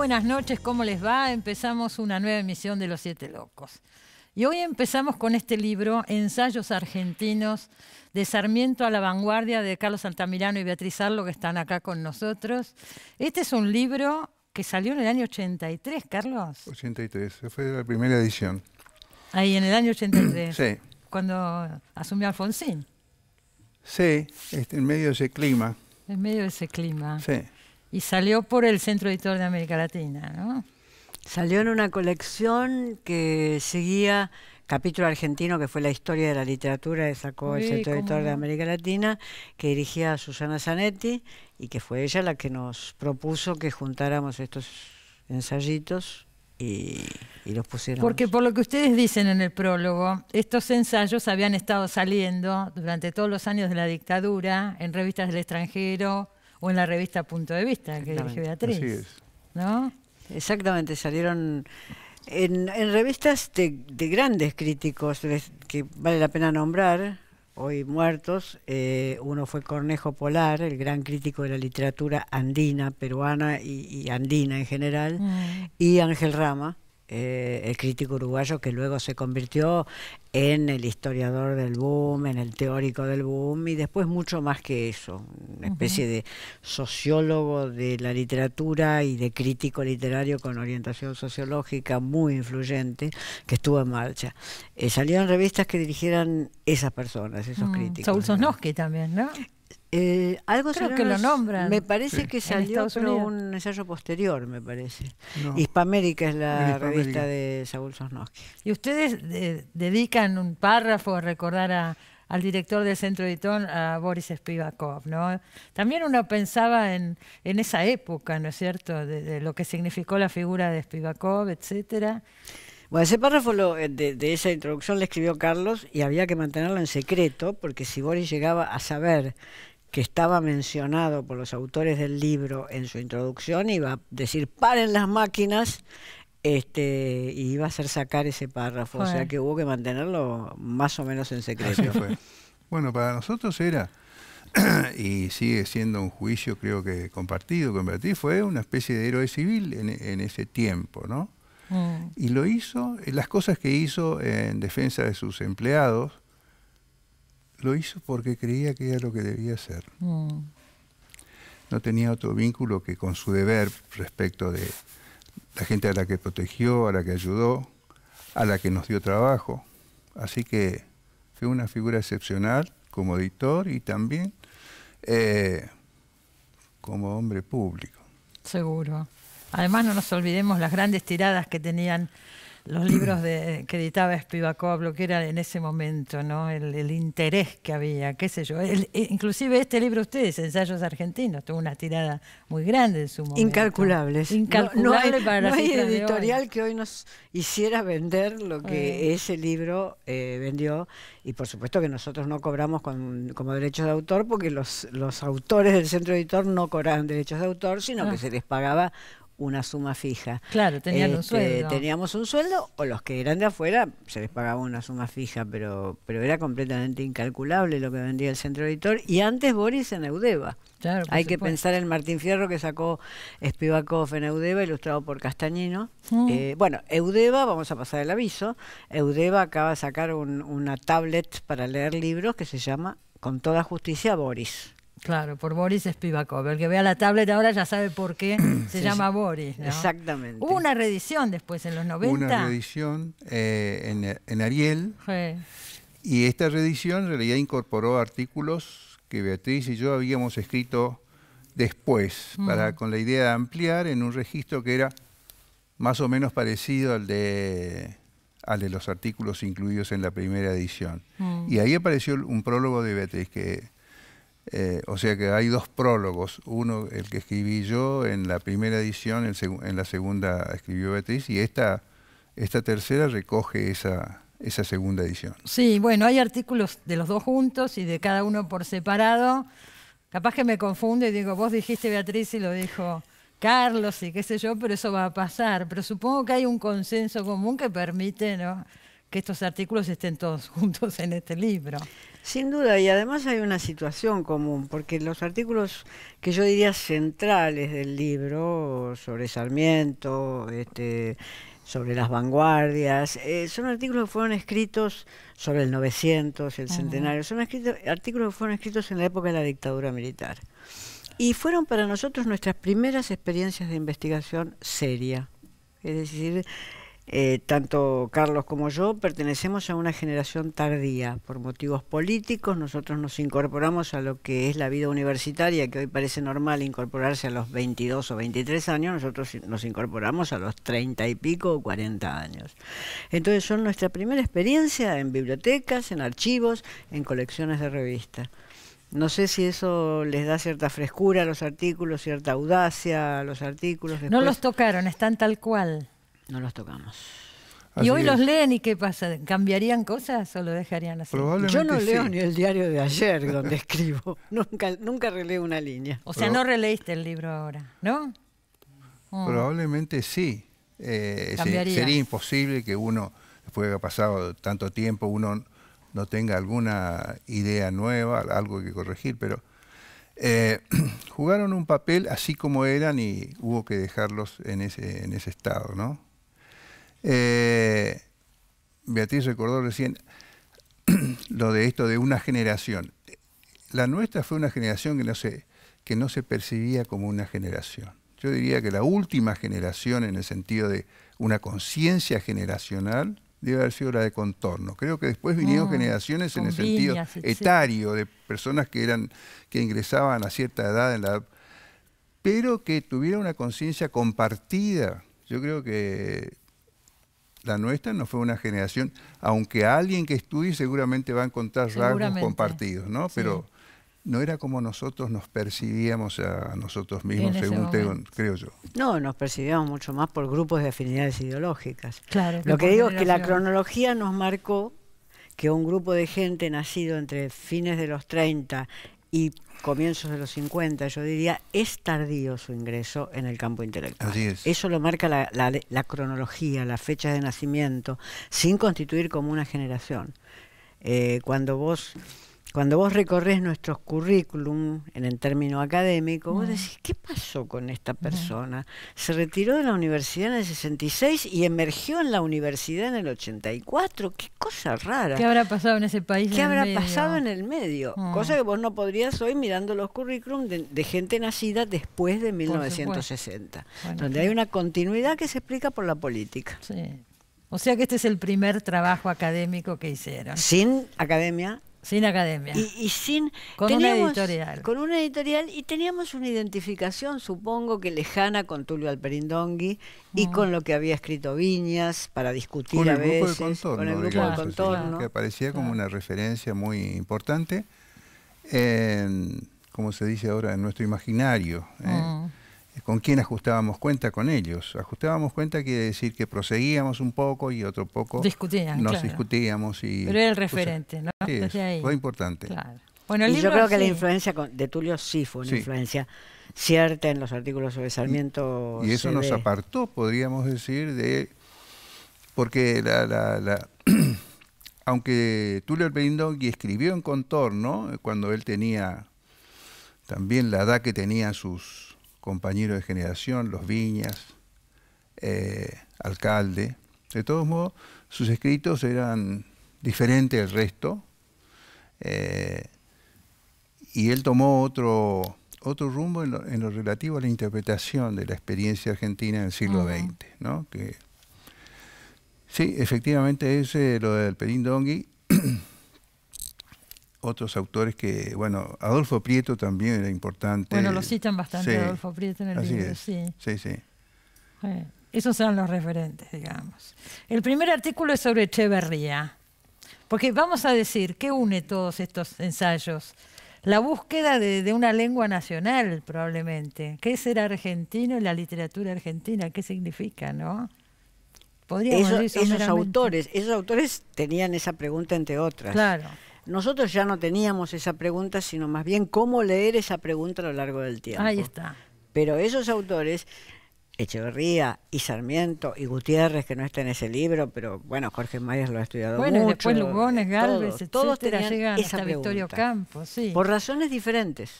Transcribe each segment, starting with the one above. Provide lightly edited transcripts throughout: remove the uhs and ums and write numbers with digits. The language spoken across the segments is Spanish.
buenas noches, ¿cómo les va? Empezamos una nueva emisión de Los Siete Locos. Y hoy empezamos con este libro, Ensayos Argentinos, de Sarmiento a la Vanguardia, de Carlos Altamirano y Beatriz Arlo, que están acá con nosotros. Este es un libro que salió en el año 83, Carlos. 83, fue la primera edición. Ahí, en el año 83. Sí. Cuando asumió Alfonsín. Sí, en medio de ese clima. En medio de ese clima. Sí. Y salió por el Centro Editor de América Latina, ¿no? Salió en una colección que seguía Capítulo Argentino, que fue la historia de la literatura que sacó el Centro Editor de América Latina, que dirigía Susana Zanetti, y que fue ella la que nos propuso que juntáramos estos ensayitos y los pusiéramos. Porque por lo que ustedes dicen en el prólogo, estos ensayos habían estado saliendo durante todos los años de la dictadura en revistas del extranjero o en la revista Punto de Vista, que dirige Beatriz. Así es. ¿No? Exactamente, salieron en revistas de grandes críticos que vale la pena nombrar, hoy muertos. Uno fue Cornejo Polar, el gran crítico de la literatura andina, peruana y andina en general, y Ángel Rama, el crítico uruguayo que luego se convirtió en el historiador del boom, en el teórico del boom, y después mucho más que eso, una especie de sociólogo de la literatura y de crítico literario con orientación sociológica muy influyente, que estuvo en marcha. Salieron revistas que dirigieran esas personas, esos críticos. Saúl Sosnowski también, ¿no? Algo creo que lo nombran. Me parece que salió pero un ensayo posterior, me parece. No. Hispamérica es la revista de Saúl Sosnowski. Y ustedes dedican un párrafo a recordar al director del Centro Editor, a Boris Spivakov, ¿no? También uno pensaba en esa época, ¿no es cierto?, de lo que significó la figura de Spivakov, etcétera. Bueno, ese párrafo de esa introducción le escribió Carlos y había que mantenerlo en secreto, porque si Boris llegaba a saber que estaba mencionado por los autores del libro en su introducción, iba a decir paren las máquinas, y iba a hacer sacar ese párrafo. O sea que hubo que mantenerlo más o menos en secreto. Así fue. Bueno, para nosotros era, y sigue siendo un juicio creo que compartido con Beatriz, fue una especie de héroe civil en ese tiempo, ¿no? Y lo hizo, las cosas que hizo en defensa de sus empleados, lo hizo porque creía que era lo que debía hacer. No tenía otro vínculo que con su deber respecto de la gente a la que protegió, a la que ayudó, a la que nos dio trabajo. Así que fue una figura excepcional como editor y también como hombre público. Seguro. Además, no nos olvidemos las grandes tiradas que tenían los libros que editaba Spivakov, lo que era en ese momento, ¿no? El interés que había, qué sé yo. Inclusive este libro ustedes, Ensayos Argentinos, tuvo una tirada muy grande en su momento. Incalculables. Incalculable para las cifras de hoy. No hay editorial que hoy nos hiciera vender lo que ese libro vendió. Y por supuesto que nosotros no cobramos como derechos de autor, porque los autores del Centro Editor no cobraban derechos de autor, sino que se les pagaba una suma fija. Claro, tenían un sueldo. Teníamos un sueldo, o los que eran de afuera se les pagaba una suma fija, pero era completamente incalculable lo que vendía el Centro Editor. Y antes Boris en Eudeva. Claro, hay que pensar en Martín Fierro, que sacó Spivakov en Eudeva, ilustrado por Castañino. Bueno, Eudeva, vamos a pasar el aviso, Eudeva acaba de sacar una tablet para leer libros que se llama Con toda justicia Boris. Claro, por Boris Spivakov. El que vea la tablet ahora ya sabe por qué se llama Boris, ¿no? Exactamente. Hubo una reedición después en los 90. Una reedición en Ariel. Y esta reedición en realidad incorporó artículos que Beatriz y yo habíamos escrito después, con la idea de ampliar en un registro que era más o menos parecido al de los artículos incluidos en la primera edición. Y ahí apareció un prólogo de Beatriz que... o sea que hay dos prólogos, uno el que escribí yo en la primera edición, en la segunda escribió Beatriz, y esta tercera recoge esa segunda edición. Sí, bueno, hay artículos de los dos juntos y de cada uno por separado. Capaz que me confunde y digo, vos dijiste Beatriz y lo dijo Carlos y qué sé yo, pero eso va a pasar. Pero supongo que hay un consenso común que permite, ¿no?, que estos artículos estén todos juntos en este libro. Sin duda, y además hay una situación común, porque los artículos que yo diría centrales del libro, sobre Sarmiento, sobre las vanguardias, son artículos que fueron escritos sobre el 900, el centenario, son artículos que fueron escritos en la época de la dictadura militar. Y fueron para nosotros nuestras primeras experiencias de investigación seria. Es decir, tanto Carlos como yo pertenecemos a una generación tardía. Por motivos políticos, nosotros nos incorporamos a lo que es la vida universitaria, que hoy parece normal incorporarse a los 22 o 23 años, nosotros nos incorporamos a los 30 y pico o 40 años. Entonces son nuestra primera experiencia en bibliotecas, en archivos, en colecciones de revistas. No sé si eso les da cierta frescura a los artículos, cierta audacia a los artículos. No los tocaron, están tal cual. No los tocamos. ¿Y hoy los leen y qué pasa? ¿Cambiarían cosas o lo dejarían así? Yo no leo ni el diario de ayer donde escribo. Nunca releo una línea. O sea, no releíste el libro ahora, ¿no? Probablemente sí. Sería imposible que uno, después de haber pasado tanto tiempo, uno no tenga alguna idea nueva, algo que corregir, pero jugaron un papel así como eran y hubo que dejarlos en ese estado, ¿no? Beatriz recordó recién lo de esto de una generación. La nuestra fue una generación que no se percibía como una generación. Yo diría que la última generación, en el sentido de una conciencia generacional, debe haber sido la de Contorno. Creo que después vinieron generaciones en el sentido etario, de personas que ingresaban a cierta edad, pero que tuvieran una conciencia compartida. Yo creo que la nuestra no fue una generación, aunque alguien que estudie seguramente va a encontrar rasgos compartidos, ¿no? Pero no era como nosotros nos percibíamos a nosotros mismos, según creo yo. No, nos percibíamos mucho más por grupos de afinidades ideológicas. Claro, lo que digo es que la cronología nos marcó que un grupo de gente nacido entre fines de los 30 y comienzos de los 50, yo diría, es tardío su ingreso en el campo intelectual. Así es. Eso lo marca la cronología, las fechas de nacimiento, sin constituir como una generación. Cuando vos recorres nuestros currículum en el término académico, vos decís, ¿qué pasó con esta persona? Se retiró de la universidad en el 66 y emergió en la universidad en el 84. ¡Qué cosa rara! ¿Qué habrá pasado en ese país? ¿Qué habrá pasado en el medio? Cosa que vos no podrías hoy mirando los currículum de gente nacida después de 1960, donde hay una continuidad que se explica por la política. Sí. O sea que este es el primer trabajo académico que hicieron. Sin academia. Sin academia. Y con una editorial. Con una editorial, y teníamos una identificación, supongo que lejana, con Tulio Alperindongui y con lo que había escrito Viñas para discutir con a el grupo veces. De Contorno, con el grupo de Contorno. Que aparecía como una referencia muy importante, como se dice ahora, en nuestro imaginario. ¿Con quién ajustábamos cuenta? Con ellos. Ajustábamos cuenta quiere decir que proseguíamos un poco y otro poco nos discutíamos. Pero era el referente, ¿no? Sí, desde ahí. Fue importante. Claro. Bueno, el y libro, yo creo que la influencia de Tulio sí fue una influencia cierta en los artículos sobre Sarmiento. Y eso nos apartó, podríamos decir, de... Porque aunque Tulio Alperindongui escribió en Contorno, cuando él tenía también la edad que tenían sus compañeros de generación, los Viñas, Alcalde. De todos modos, sus escritos eran diferentes del resto, y él tomó otro rumbo en lo relativo a la interpretación de la experiencia argentina en el siglo XX, ¿no? Que, sí, efectivamente es lo de Alperindongui. Otros autores que, bueno, Adolfo Prieto también era importante. Bueno, lo citan bastante Adolfo Prieto en el libro, sí. Esos eran los referentes, digamos. El primer artículo es sobre Echeverría, porque vamos a decir, ¿qué une todos estos ensayos? La búsqueda de una lengua nacional, probablemente. ¿Qué es ser argentino y la literatura argentina? ¿Qué significa, no? Esos autores tenían esa pregunta, entre otras. Claro. Nosotros ya no teníamos esa pregunta, sino más bien cómo leer esa pregunta a lo largo del tiempo. Ahí está. Pero esos autores Echeverría y Sarmiento y Gutiérrez, que no está en ese libro, pero bueno, Jorge Mayas lo ha estudiado mucho. Bueno, y después Lugones, Gálvez, todos etcétera, llegan esa hasta Victorio pregunta. Campo, sí. Por razones diferentes.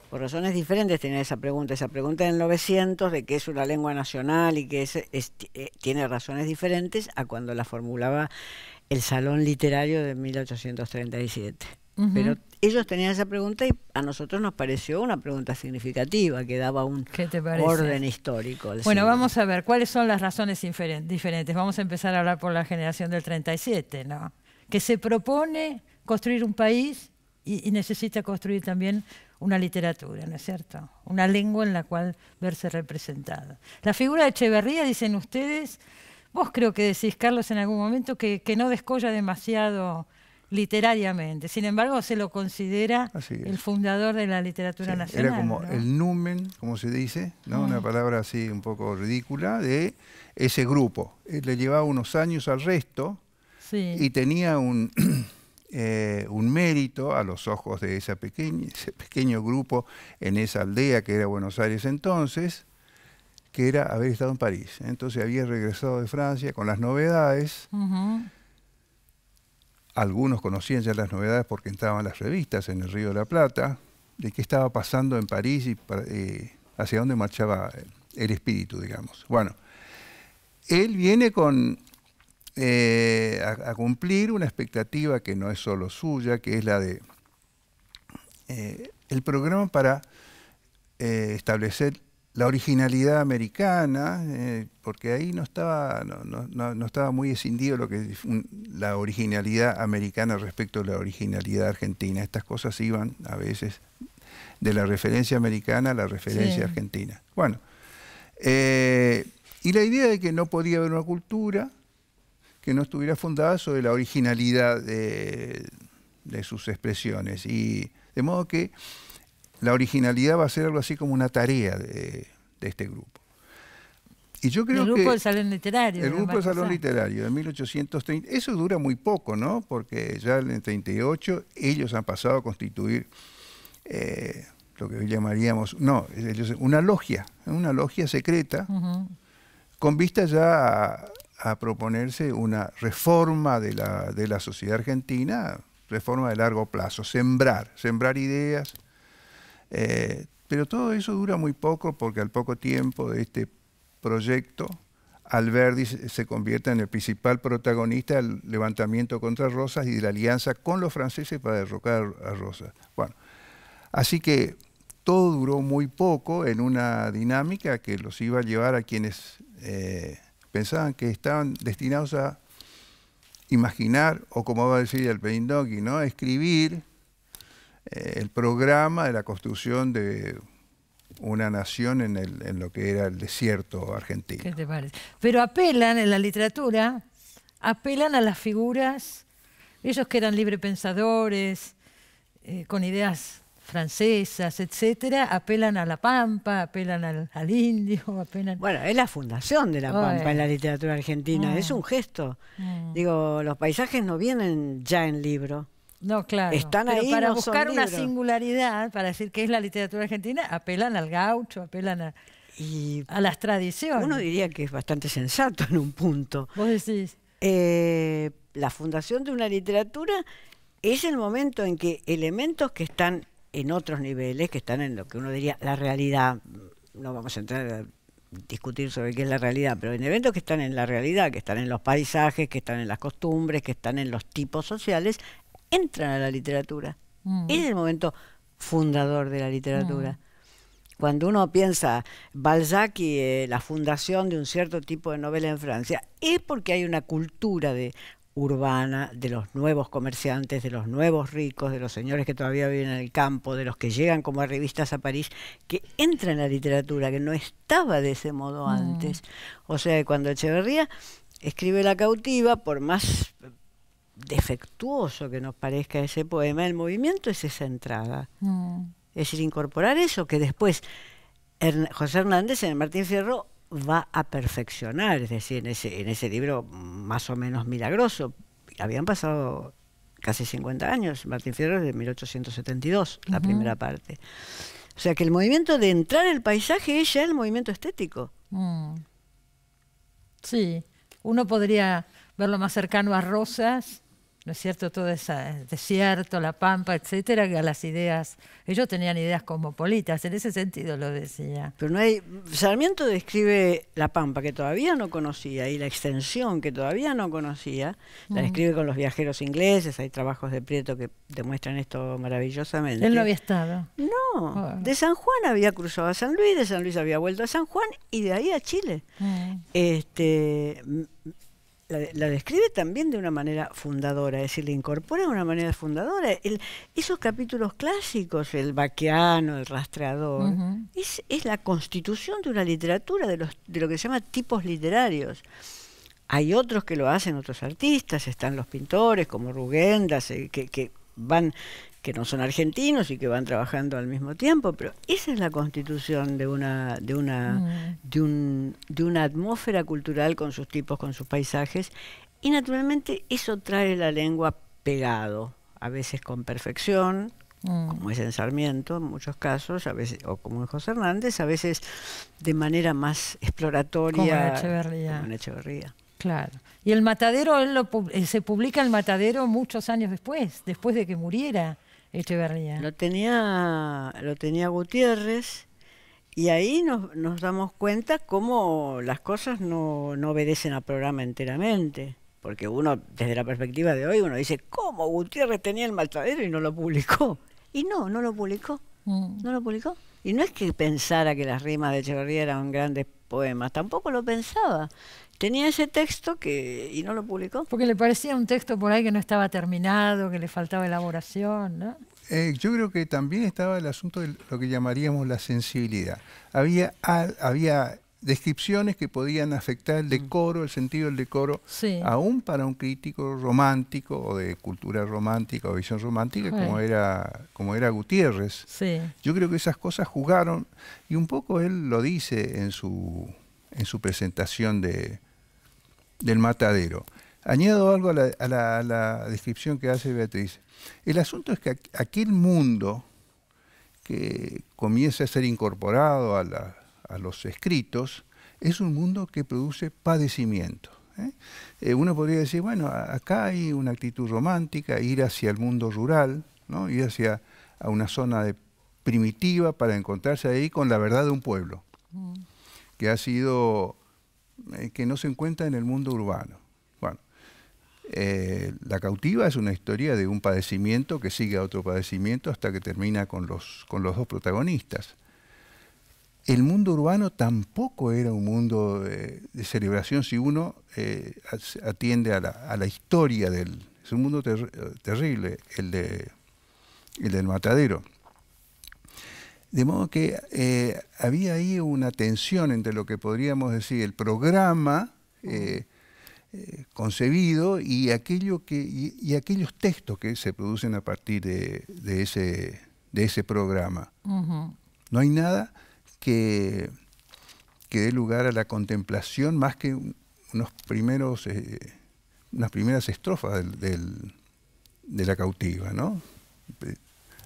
Por razones diferentes tiene esa pregunta. Esa pregunta en el 900 de que es una lengua nacional y que tiene razones diferentes a cuando la formulaba el Salón Literario de 1837. Pero ellos tenían esa pregunta y a nosotros nos pareció una pregunta significativa, que daba un orden histórico. Bueno, siglo. Vamos a ver, ¿cuáles son las razones diferentes? Vamos a empezar a hablar por la generación del 37, ¿no? Que se propone construir un país y necesita construir también una literatura, ¿no es cierto? Una lengua en la cual verse representada. La figura de Echeverría, dicen ustedes, vos creo que decís, Carlos, en algún momento, que no descolla demasiado literariamente. Sin embargo, se lo considera el fundador de la literatura nacional. Era como, ¿no?, el numen, como se dice, ¿no? Una palabra así un poco ridícula, de ese grupo. Él le llevaba unos años al resto y tenía un mérito a los ojos de ese pequeño grupo en esa aldea que era Buenos Aires entonces, que era haber estado en París. Entonces había regresado de Francia con las novedades. Algunos conocían ya las novedades porque entraban en las revistas en el Río de la Plata, de qué estaba pasando en París y hacia dónde marchaba el espíritu, digamos. Bueno, él viene a cumplir una expectativa que no es solo suya, que es la de el programa para establecer la originalidad americana, porque ahí no estaba muy escindido lo que la originalidad americana respecto a la originalidad argentina. Estas cosas iban a veces de la referencia americana a la referencia argentina. Bueno, y la idea de que no podía haber una cultura que no estuviera fundada sobre la originalidad de sus expresiones. Y de modo que la originalidad va a ser algo así como una tarea de este grupo. Y yo creo el grupo del Salón Literario. El grupo del Salón Literario de 1830. Eso dura muy poco, ¿no? Porque ya en el 38 ellos han pasado a constituir lo que hoy llamaríamos, una logia secreta, con vista ya a proponerse una reforma de la sociedad argentina, reforma de largo plazo, sembrar ideas. Pero todo eso dura muy poco porque al poco tiempo de este proyecto, Alberdi se convierte en el principal protagonista del levantamiento contra Rosas y de la alianza con los franceses para derrocar a Rosas. Bueno, así que todo duró muy poco en una dinámica que los iba a llevar a quienes pensaban que estaban destinados a imaginar, o como va a decir el Pedindogui, ¿no?, a escribir el programa de la construcción de una nación en lo que era el desierto argentino. ¿Qué te parece? Pero apelan en la literatura, apelan a las figuras, ellos que eran librepensadores, con ideas francesas, etcétera, apelan a la Pampa, apelan al indio, apelan... Bueno, es la fundación de la Pampa en la literatura argentina, es un gesto. Digo, los paisajes no vienen ya en libro. No, claro. Están pero ahí, para no buscar son una libros. Singularidad, para decir qué es la literatura argentina, apelan al gaucho, apelan a las tradiciones. Uno diría que es bastante sensato en un punto. Vos decís. La fundación de una literatura es el momento en que elementos que están en otros niveles, que están en lo que uno diría la realidad, no vamos a entrar a discutir sobre qué es la realidad, pero en eventos que están en la realidad, que están en los paisajes, que están en las costumbres, que están en los tipos sociales, entran a la literatura. Es el momento fundador de la literatura. Cuando uno piensa Balzac y la fundación de un cierto tipo de novela en Francia, es porque hay una cultura urbana de los nuevos comerciantes, de los nuevos ricos, de los señores que todavía viven en el campo, de los que llegan como revistas a París, que entra en la literatura, que no estaba de ese modo antes. O sea, cuando Echeverría escribe La cautiva, por más defectuoso que nos parezca ese poema, el movimiento es esa entrada. Es decir, incorporar eso que después José Hernández en el Martín Fierro va a perfeccionar, es decir, en ese libro más o menos milagroso. Habían pasado casi 50 años, Martín Fierro es de 1872, la primera parte. O sea que el movimiento de entrar al paisaje es ya el movimiento estético. Sí, uno podría verlo más cercano a Rosas, ¿no es cierto? Todo ese desierto, la pampa, etcétera, que a las ideas. Ellos tenían ideas cosmopolitas, en ese sentido lo decía. Pero no hay. Sarmiento describe la pampa que todavía no conocía y la extensión que todavía no conocía. La describe con los viajeros ingleses. Hay trabajos de Prieto que demuestran esto maravillosamente. Él no había estado. No, de San Juan había cruzado a San Luis, de San Luis había vuelto a San Juan y de ahí a Chile. La describe también de una manera fundadora, es decir, le incorpora de una manera fundadora. Esos capítulos clásicos, el vaqueano, el rastreador, es la constitución de una literatura, de lo que se llama tipos literarios. Hay otros que lo hacen, otros artistas, están los pintores como Rugendas, que no son argentinos y que van trabajando al mismo tiempo, pero esa es la constitución de una atmósfera cultural con sus tipos, con sus paisajes, y naturalmente eso trae la lengua pegado, a veces con perfección, como es en Sarmiento en muchos casos, a veces, o como en José Hernández, a veces de manera más exploratoria, como en Echeverría. Claro. Y el Matadero, se publica el Matadero muchos años después de que muriera Echeverría. Lo tenía Gutiérrez, y ahí nos damos cuenta cómo las cosas no obedecen al programa enteramente. Porque uno, desde la perspectiva de hoy, uno dice, ¿cómo Gutiérrez tenía el Matadero y no lo publicó? Y no lo publicó. No lo publicó. Y no es que pensara que las rimas de Echeverría eran grandes poemas, tampoco lo pensaba. Tenía ese texto y no lo publicó. Porque le parecía un texto por ahí que no estaba terminado, que le faltaba elaboración, ¿no? Yo creo que también estaba el asunto de lo que llamaríamos la sensibilidad. Había descripciones que podían afectar el decoro, el sentido del decoro, aún para un crítico romántico o de cultura romántica o visión romántica, como era Gutiérrez. Yo creo que esas cosas jugaron, y un poco él lo dice en su presentación del Matadero. Añado algo a la descripción que hace Beatriz. El asunto es que aquel mundo que comienza a ser incorporado a los escritos es un mundo que produce padecimiento. Uno podría decir, bueno, acá hay una actitud romántica, ir hacia el mundo rural, ¿no? Ir hacia a una zona primitiva para encontrarse ahí con la verdad de un pueblo, que ha sido, que no se encuentra en el mundo urbano. Bueno, La cautiva es una historia de un padecimiento que sigue a otro padecimiento hasta que termina con los dos protagonistas. El mundo urbano tampoco era un mundo de celebración si uno atiende a la historia es un mundo terrible, el del Matadero. De modo que había ahí una tensión entre lo que podríamos decir el programa concebido y aquellos textos que se producen a partir de ese programa. No hay nada que dé lugar a la contemplación más que unas primeras estrofas de La cautiva, ¿no?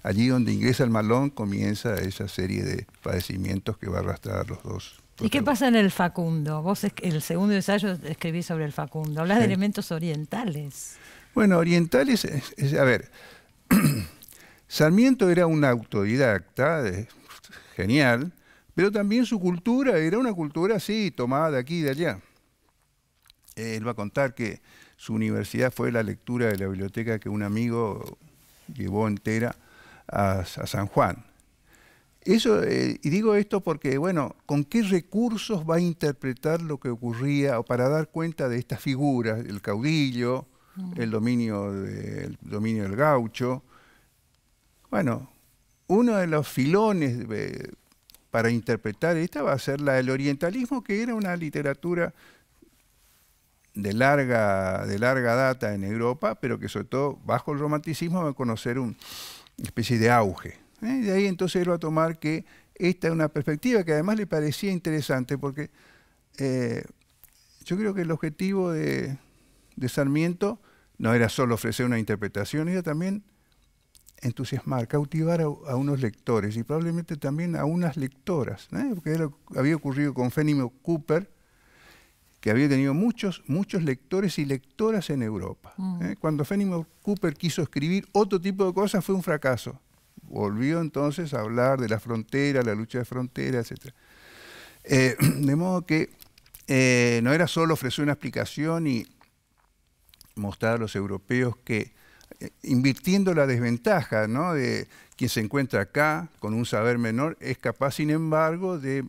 Allí donde ingresa el malón comienza esa serie de padecimientos que va a arrastrar a los dos. ¿Y qué pasa en el Facundo? Vos el segundo ensayo escribís sobre el Facundo. Hablas de elementos orientales. Bueno, orientales, a ver, Sarmiento era un autodidacta, genial, pero también su cultura era una cultura así, tomada de aquí y de allá. Él va a contar que su universidad fue la lectura de la biblioteca que un amigo llevó entera a San Juan. Eso, y digo esto porque, bueno, ¿con qué recursos va a interpretar lo que ocurría o para dar cuenta de estas figuras, el caudillo, el dominio del gaucho? Bueno, uno de los filones para interpretar esta va a ser el orientalismo, que era una literatura de larga data en Europa, pero que sobre todo bajo el romanticismo va a conocer una especie de auge. De ahí entonces él va a tomar que esta es una perspectiva que además le parecía interesante, porque yo creo que el objetivo de Sarmiento no era solo ofrecer una interpretación, era también entusiasmar, cautivar a unos lectores y probablemente también a unas lectoras, porque había ocurrido con Fenimore Cooper, que había tenido muchos lectores y lectoras en Europa. Cuando Fenimore Cooper quiso escribir otro tipo de cosas fue un fracaso. Volvió entonces a hablar de la frontera, la lucha de frontera, etc. De modo que no era solo ofrecer una explicación y mostrar a los europeos que, invirtiendo la desventaja, ¿no?, de quien se encuentra acá con un saber menor, es capaz, sin embargo, de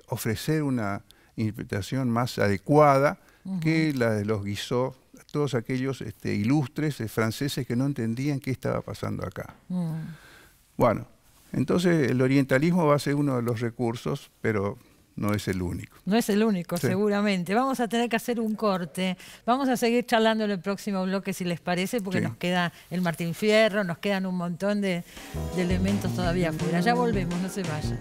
ofrecer una interpretación más adecuada que la de los Guizot, todos aquellos ilustres franceses que no entendían qué estaba pasando acá. Bueno, entonces el orientalismo va a ser uno de los recursos, pero no es el único. No es el único, sí, seguramente. Vamos a tener que hacer un corte. Vamos a seguir charlando en el próximo bloque, si les parece, porque nos queda el Martín Fierro, nos quedan un montón de elementos todavía afuera. Ya volvemos, no se vayan.